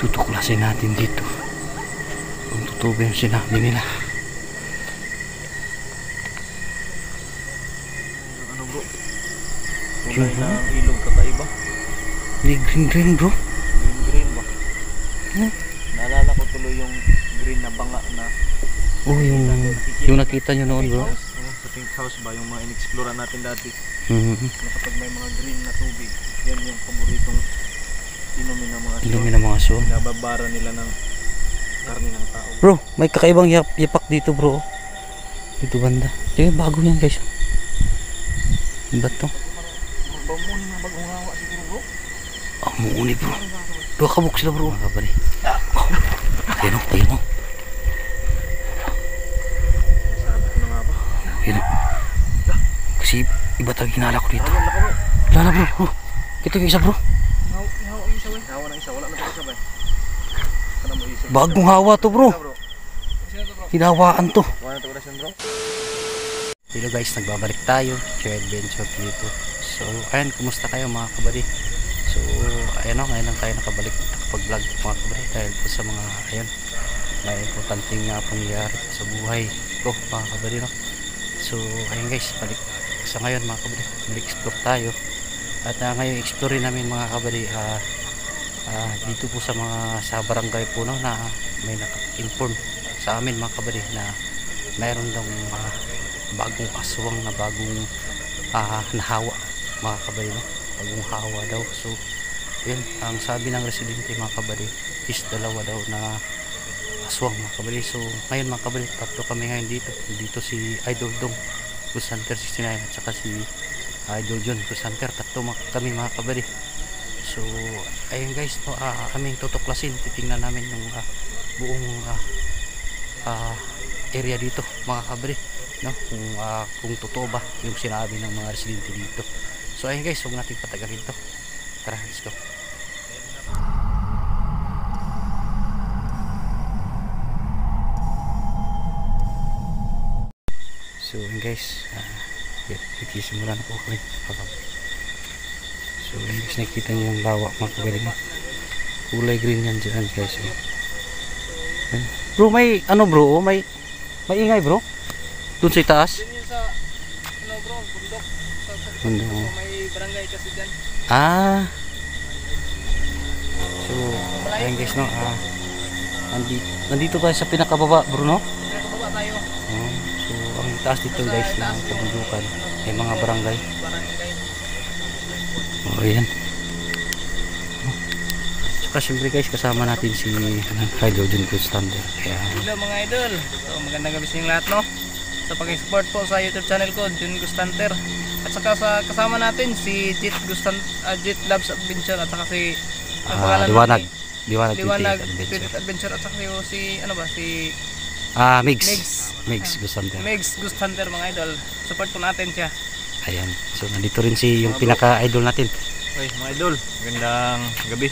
Tutuklasin natin dito kung totoo ba yung sinabi nila. Ano bro? Kulay ng ilog kakaiba. Hindi green bro. Green ba? Naalala ko tuloy yung green na banga na yung nakita nyo noon bro. Sa pink house ba, yung mga in-explore natin dati. Na kapag may mga green na tubig, yan yung paboritong inumin ng mga aso. Nababara nila ng karne ng tao. Bro, may kakaibang yapak dito bro. Dito banda. Tingnan, bago yan guys. Ano ba ito? Bamuni na bagong hawa siguro bro. Muuni bro. Dua kabuk sila bro. Kabali. Ayun o. Sabi ko na nga ba? Ayun o. Kasi iba talaga hinala ko dito. Lala bro. Kita yung isa bro. Hawa yung isa we. Hawa ng isa. Wala na ito isa ba? Bagong hawa to bro. Hinawaan to. Wala na ito oras yan bro. Hello guys, nagbabalik tayo. Joy Adventure dito. So ayan, kumusta kayo mga kabady? So ayan o, ngayon lang tayo nakapag-vlog mga kabady. Dahil po sa mga ayan, may importanteng pangyayari sa buhay ko mga kabady no. So ayan guys, balik sa ngayon mga kabady, mag-explore tayo. At ngayon explore namin mga kabady dito po sa barangay po no, na may naka-inform sa amin mga kabady na mayroon daw bagong aswang na bagong nahawa mga kabady no, bagong hawa daw. So yun, ang sabi ng residente mga kabady is dalawa daw na aswang mga kabady. So ngayon mga kabady, tatlo kami ngayon dito si Idol Dong Ghost Hunter 69 at saka si Idol John Ghost Hunter. Tatlo kami mga kabady. So ayun guys no, aming tutuklasin, titingnan namin yung buong area dito mga kabady no, kung totoo ba yung sinabi ng mga residente dito. So ayun guys, huwag natin patagalin to. Tara, let's go. So ayun guys, nagsisimula na po kami. So ayun guys, nakikita nyo yung lawa mga kabady no, kulay green yan dyan guys. Bro, may ano bro, may ingay bro dun sa itaas. Yun sa ano bro, bundok. Bundok. May barangay kasi dyan. So ayun guys no, nandito tayo sa pinakababa bro no. Pinakababa tayo. So ang taas dito guys ng kabundukan ay mga barangay. Ayan. Saka syempre guys, kasama natin si Idol John Ghost Hunter. Hello mga idol. So magandang gabi sa inyong lahat no. So pag-support po sa YouTube channel ko, John Ghost Hunter. At saka kasama natin si Jet Loves Adventure at saka si Liwanag Spirit Adventure at saka si ano ba, si Migs Ghost Hunter. Migs Ghost Hunter mga idol. Support po natin siya. Ayan. So nandito rin si yung pinaka-idol natin. Oy mga idol, magandang gabi.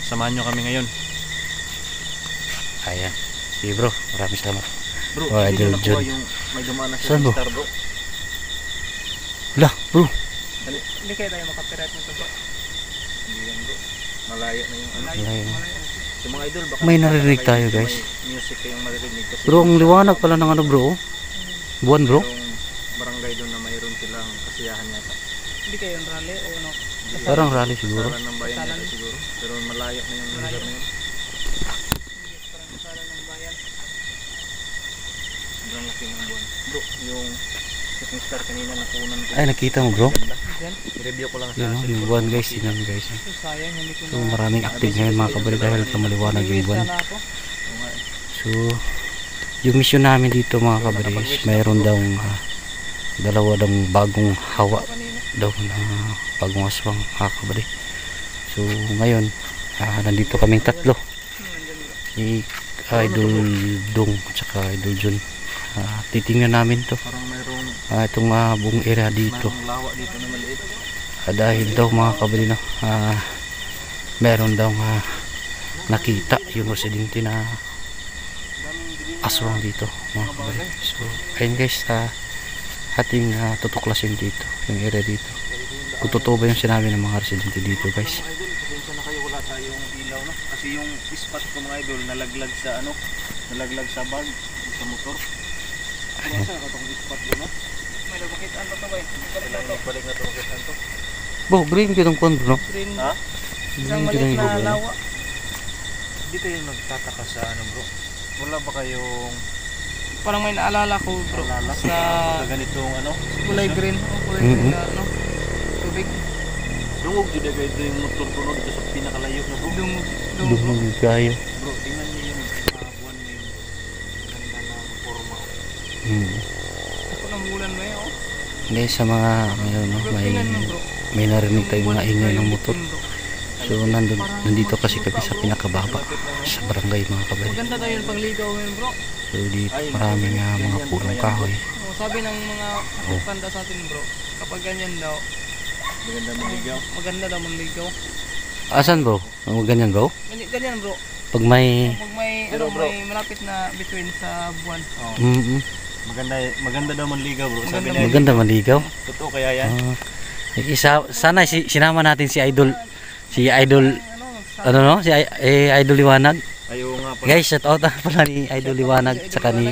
Samahan nyo kami ngayon. Ayan. Sige bro, maraming salamat. Bro, Idol John. Yung may dumaan na saan bro? Star bro. Lah bro. Hindi kayo tayo makapirate nito bro. Hindi yan bro. Malayo na yung Malayo. So mga idol, baka may narinig tayo guys. May music kayong maririnig kasi. Bro, ang liwanag pala ng ano bro. Buwan bro. Barangay doon na mayroon silang kasiyahan yata. Hindi kayo yung rally o ano? Parang rally siguro. Kasalan ng bayan yata siguro. Pero malayo na yung lugar na yun. Parang kasalan ng bayan. Sobrang laki ng buwan. Bro, yung shooting star kanina nakunan ko. Ay, nakita mo bro? I-review ko lang sa Yun, yung buwan guys, yun guys. sayang, hindi ko So maraming active ngayon mga kabali dahil maliwanag yung buwan. So yung mission namin dito mga kabali is mayroon daw dalawa daw bagong hawa daw na bagong aswang mga kabali. So ngayon nandito kaming tatlo, si Idol Dong at saka Idol John. Titingnan namin to, itong buong area dito. Dito na maliit. Dahil daw mga kabali no, meron daw nakita yung residente na aswang dito mga kabali. So ayun guys, ating tutuklasin dito yung area dito kung totoo ba yung sinabi ng mga residente dito guys. Pasensya na kayo, wala tayong ilaw kasi yung spot ko mga idol nalaglag sa ano, nalaglag sa bag sa motor. Ano sa katong spot doon no? May nabakitaan pa to ba? Balik lang to. Balik na to makitan to. Bro, green kitong kon bro. Green. Ha? Isang Green maliit kitong na bro. lawa. Hindi kayo nagtataka sa ano bro? Wala ba kayong Parang may naalala ko bro. alala Sa sa ganitong ano? kulay green. Kulay green na ano. Tubig. Dungog jud kayo ito yung motor ko no dito sa pinakalayo na bro. Dungog. Dungog bro. Dumugid kayo. Bro, tingnan niyo yung buwan na yung ganda na forma. Ako ng bulan ba yun? Hindi sa mga ngayon no, Tingnan mo bro. may narinig tayong mga ingay ng motor. Bro. So nandito kasi kami sa pinakababa sa barangay mga kabady. Maganda tayo yung pangligaw ngayon bro. So dito maraming mga purong kahoy. Sabi ng mga tanda sa atin bro, kapag ganyan daw, Maganda maligaw. maganda daw manligaw. Asan bro? Ang ganyan bro? Ganyan bro. Pag may Pag may, Pero, ano, bro, may malapit na between sa buwan. Oh. Maganda daw manligaw bro. Sabi Maganda niya. maganda maligaw. Totoo kaya yan? Sana sinama natin si Idol ano no? Si Idol Liwanag. Ayaw nga pala. Guys, shout out pala ni Idol Liwanag tsaka ni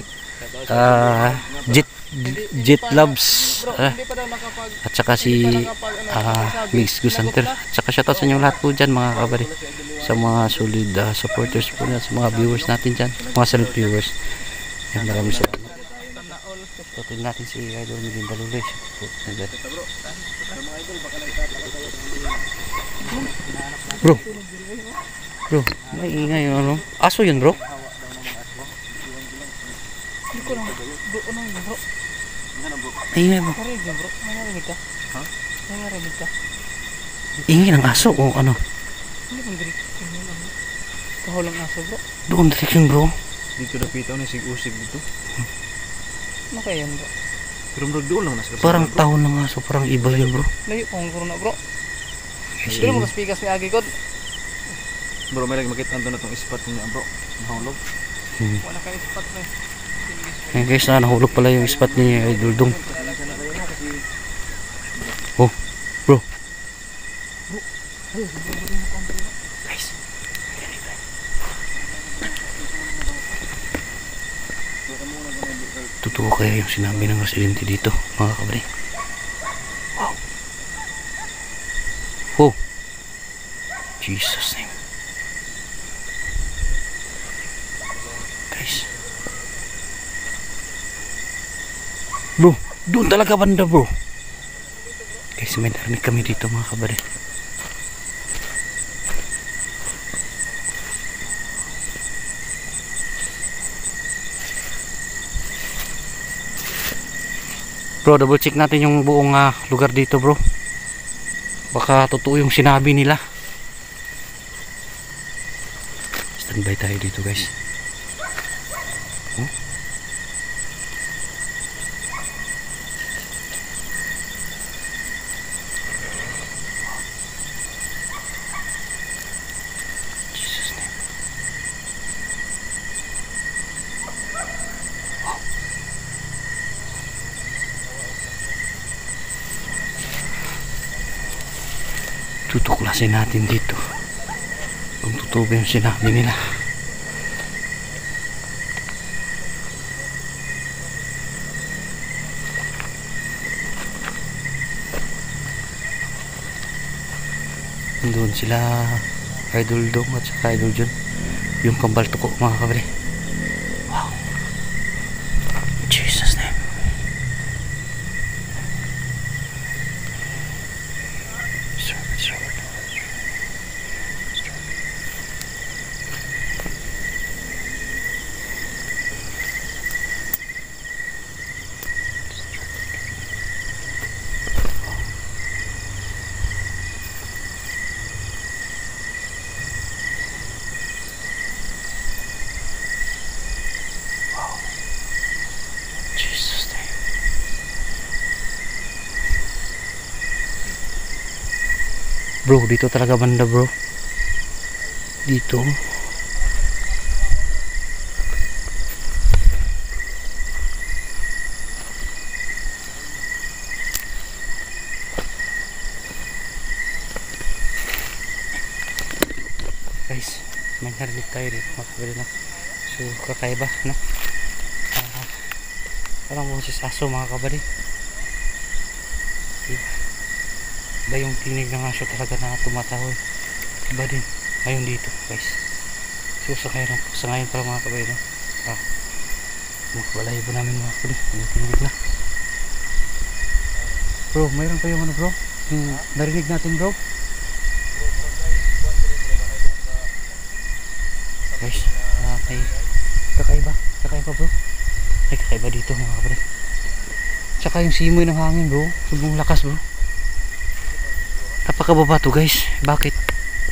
Jet Loves Bro, hindi pa daw nakapag... at saka si Mix Gusanter. Tsaka shout out sa inyo lahat po dyan mga kabari. Sa mga solid supporters po na, sa mga viewers natin dyan. Mga silent viewers. Yan, maraming salamat. Tutuin natin si Idol Melinda Lulay. Bro, may ingay yung ano. Aso yun bro? Hindi ko lang, bro, ano yun bro? May ingay bro. Narinig yun bro? May narinig ka? Ha? May narinig ka? Ingay ng aso o ano? Hindi kong direct. Kahulang aso bro. Doon direction bro. Dito na pitaw na sig-usig dito. Ano kaya yan bro? Pero murag doon lang nasa Parang tahon ng aso. Parang iba yun bro. Layo kong corona bro. Kasi, Pero mo kaspikas ni Agi God. Bro, may lagi makita na itong spot niya bro. Nahulog. Wala kayo spot na. Ayan guys, nahulog pala yung spot ni Idol Dong. Oh, bro. Guys. Totoo kaya yung sinabi ng residente dito, mga kabari? Wow. Oh. Jesus name. Guys. Bro, doon talaga banda bro. Guys, may narinig kami dito mga kabari. Bro, double check natin yung buong lugar dito bro. Baka totoo yung sinabi nila. Standby tayo dito guys. Oh. Jesus name. Tutuklasin natin dito kung totoo ba yung sinabi nila. Doon sila Idol Dong at saka Idol John, yung kambal tuko mga kabre. Wow, Jesus name. Jesus name. Bro, dito talaga banda bro. Dito. Guys, may may narinig tayo dito mga kabady, no? So kakaiba, no? Parang boses aso mga kabady. Iba yung tinig ng aso talaga na tumatawa. Iba din ngayon dito guys. So sa ngayon para mga kabady, no? Balahibo namin mga kabady, yung tinig na. Bro, mayroon pa yung ano bro? Yung narinig natin bro? Guys, may kakaiba bro. May kakaiba dito mga kabady. Tsaka yung simoy ng hangin bro, subong lakas bro. Napakababa to guys. Bakit?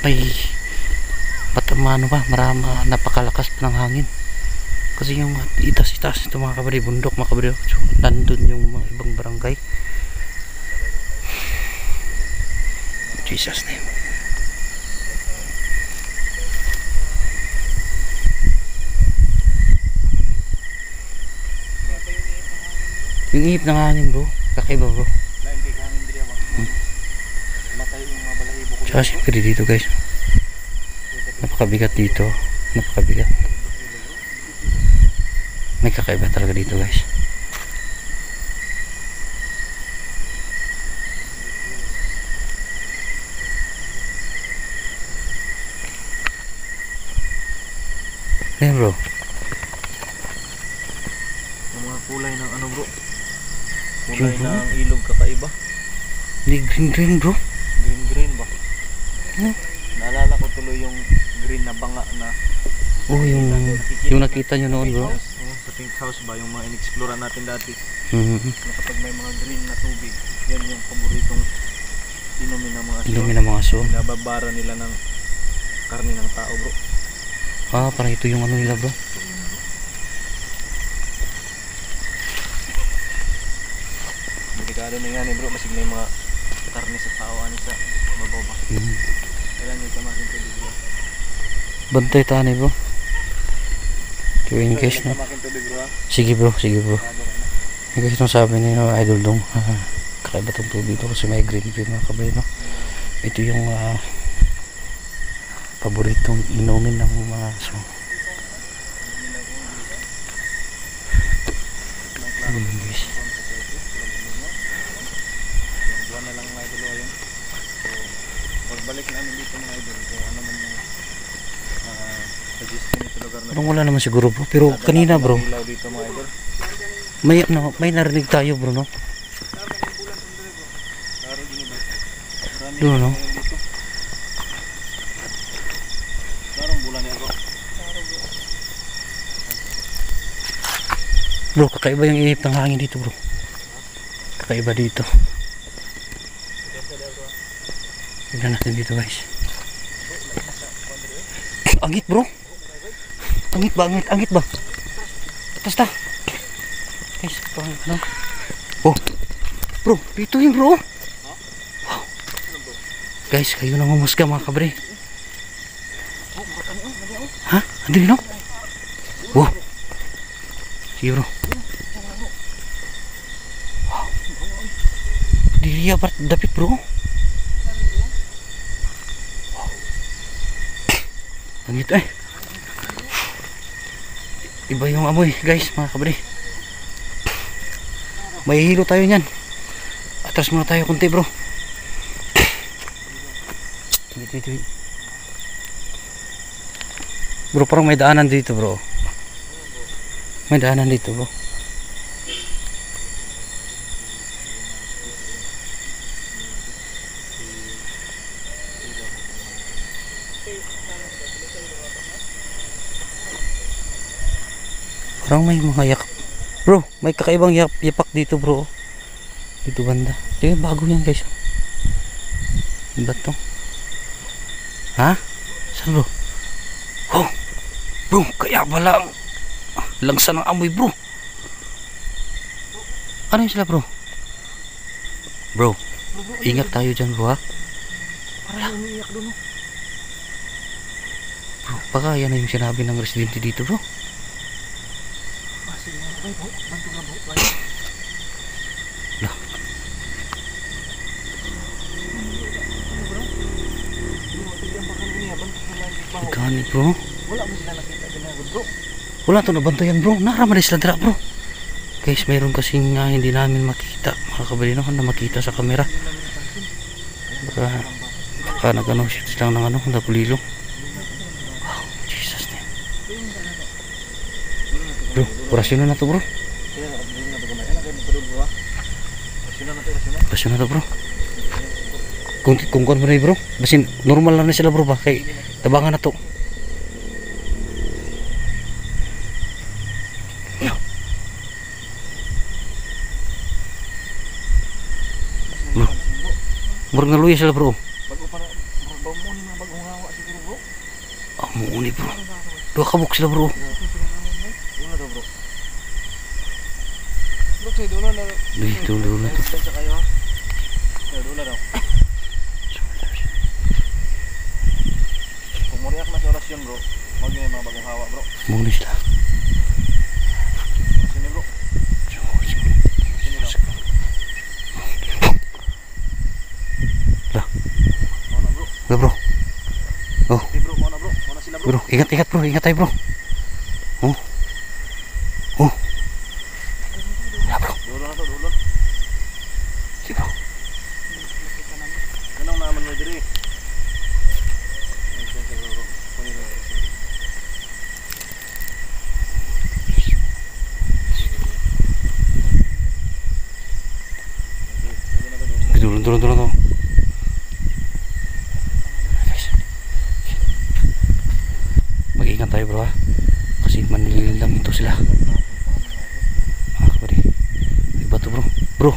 May napakalakas pa ng hangin. Kasi yung itas-itas ito mga kabady, bundok mga kabady. So, nandun yung mga ibang barangay. Jesus name. Yung ihip ng hangin bro, kakaiba bro. Tsaka siyempre dito guys, napakabigat dito, napakabigat. May kakaiba talaga dito guys. Ayan bro, Yung mga kulay ng ano bro, kulay ng ilog kakaiba. hindi green bro. Green ba? Ano? Naalala ko tuloy yung green na banga na Oh, yung nakita nyo noon bro. sa pink house ba, yung mga in-explore natin dati. Na Kapag may mga green na tubig, yan yung paboritong inumin ng mga aso. inumin ng mga aso. Binababara nila ng karne ng tao bro. Parang ito yung ano nila bro. Delikado na yan bro, masig may mga karne sa tao, ano sa babaw ba. Kailan yung tamasin ko bro. Bantay tani bro. In case na. Tamasin tubig bro ha. Sige bro. In case nung sabi ni Idol Dong, kakaiba tong tubig dito kasi may green mga kabay, no? Ito yung paboritong inumin ng mga aso. Guys. Buwan na lang mga idol yun. So, pagbalik namin dito mga idol, kung ano man yung suggestion nyo sa lugar na Parang wala naman siguro bro, pero kanina bro, ilaw dito mga idol. may narinig tayo bro, no? Laro din ba? Marami Doon, no? ngayon dito. Larong bulan yan bro. Bro, kakaiba yung ihip ng hangin dito bro. Kakaiba dito. Tignan natin dito guys. Angit bro. Angit ba? Atas ta. Guys, parang ano. Oh. Bro, dito yun bro. Wow. Guys, kayo nang humusga mga kabre. Ha? Ando yun no? Wow. Sige bro. Wow. Diriya ba dapit bro? Angit iba yung amoy guys mga kabre. May hilo tayo nyan. Atras muna tayo kunti bro. Wait. Bro, parang may daanan dito bro. May daanan dito bro. Parang may mga yakap. Bro, may kakaibang yapak dito bro. Dito banda. Tingnan, bago yan guys. Ano ba to? Ha? Saan bro? Oh! Bro, kaya pala langsa ng amoy bro. Ano yun sila bro? Bro, ingat tayo dyan bro ha. Parang umiiyak doon. Bro, baka yan na yung sinabi ng residente dito bro. Lah. Ani bro. Wala mo sila nakita ginagod bro. Wala to nabantayan bro. Naraman sila dira bro. Guys, mayroon kasing hindi namin makita. Mga kabali na makita sa camera. Baka nag-ano silang ng ano, nagulilo. Wow, Jesus name. Bro, orasyon na to bro. Orasyon na to bro. Kung kuan mo na bro, basin normal lang na sila bro ba, kay tabangan na to. Bro, murag naluya sila bro. Bago para bago mo ni mga bagong hawa siguro bro. Ah, muuni bro. Dua kabuk sila bro. Wala daw bro. Bro, say dulo na. Dulo na to. Sa kayo ha. Dulo daw. Kung muriak na sa orasyon bro, wag niyo mga bagong hawa bro. Muuni sila. Sini bro. Sini daw. Lah, Mana bro? bro. Oh, Hey bro, mana bro? Mana sila bro? bro, ingat bro, ingat tayo bro. Oh. Oh. Ya bro. Dulo na to, dulo. Si bro. Anong naman mo diri? Bro. Kunin mo. Turun to. Guys. Mag-ingat tayo bro ha. Kasi manililang ito sila. Mga kabady. May bato bro. Bro.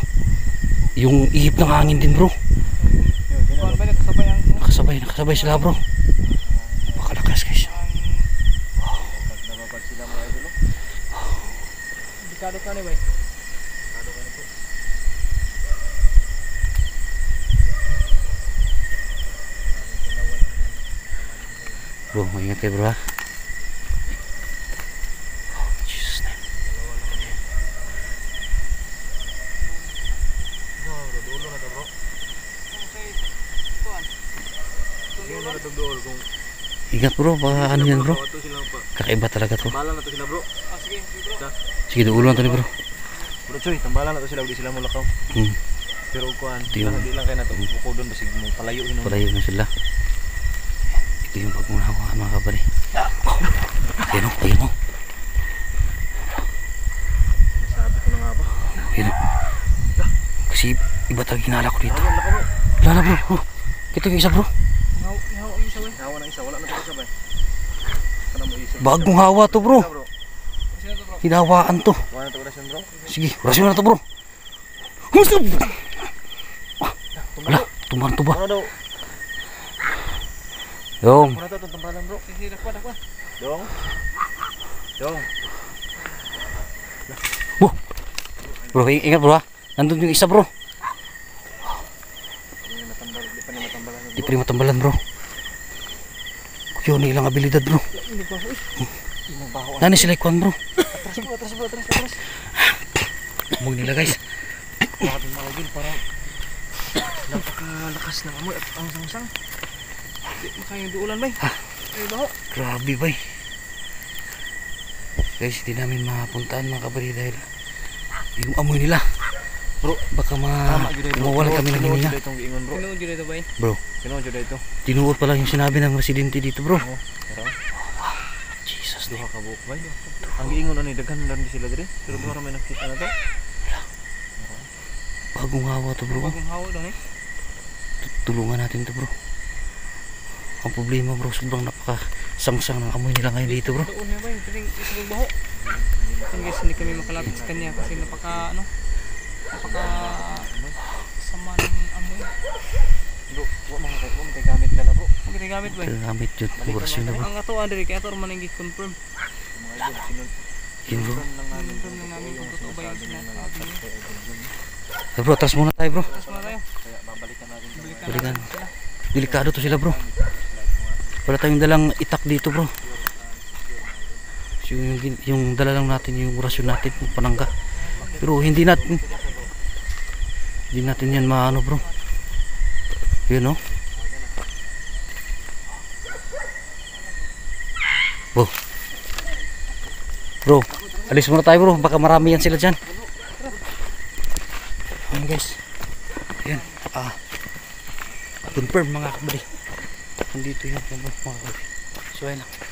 Yung ihip ng hangin din bro. Kuan ba nakasabay ang Nakasabay sila bro. Makalakas guys. Nababad sila mga idol. Dikado ka ni bay. Bro, mag-ingat kayo bro ha. Oh, Jesus name. Dulo na to bro. Dulo na to dulo kung Ingat bro, baka ano yan bro. ito sila pa. Kakaiba talaga to. Tambalan na to sila bro. Sige bro. Sige, duulan to ni bro. Bro Choy, tambalan na to sila, di sila mo lakaw. Pero kuan, di lang kayo na to. Buko doon basig mo palayo hinon. Palayo na sila. Ito yung pagmunawa mga kabari. Ayun o. Sabi ko na nga ba. Ayun o. Kasi iba talaga hinala ko dito. Ayun lakaw bro. Lala bro. Oh, ito yung isa bro. Ihaw isa bay. Hawa ng isa, wala na to sabay. Kana mo isa. Bagong hawa to bro. Bro. Sino to bro? Hinawaan to. Wala na to orasyon bro. Sige, orasyon na to bro. Husto! Wala, tumaran to ba? Ano daw? Dong. Ano to tambalan bro? Sige dakwa. Dong. Dong. Bro, ingat bro ha. Nandun yung isa bro. Di pa rin matambalan bro. Kuyo, ilang abilidad bro. Nani sila ikuan bro. Atras. Amog nila guys. Grabe mga idol, parang napakalakas ng amoy at ang sangsang. Di makayang duulan bay. Ay baho. Grabe bay. Guys, hindi namin mapuntaan mga kabari dahil yung amoy nila. Bro, Baka mawalan kami ng hininga. Itong giingon bro. Tinuod jud ito bay. Bro, Sino jud ito? tinuod pala yung sinabi ng residente dito bro. Oh, pero Jesus name. duha ka buok bay. Ang giingon ani daghan lang di sila dire. Pero duha ra may nakita na to. Bagong hawa to bro. Bagong hawa daw ni. Tulungan natin to bro. Ang problema bro, sobrang napaka-sangsang ng amoy nila ngayon dito bro. Doon niya bay, piring isang baho. Ang guys, hindi kami makalapit sa kanya kasi napaka sama ng amoy. Bro, wa man kay gamit dala bro. Ang ginagamit bay. Gamit yun, orasyon na bro. Ang ato andre kay ato man ang gi-confirm. Mga idol sinun. Yun bro. Lang namin Confirm lang namin kung totoo ba yung sinasabi niya. Bro, atras muna tayo bro. Tapos muna tayo. Kaya babalikan natin to. Balikan. Delikado to sila bro. Wala tayong dalang itak dito bro. So, yung dala lang natin yung orasyon natin, yung panangga. Pero hindi natin yan maano bro. Yun no. Bro, alis muna tayo bro, baka marami yan sila dyan. Ayan guys. Ayan. Confirm mga kabady. Nandito yun mga kabady. So ayan lang.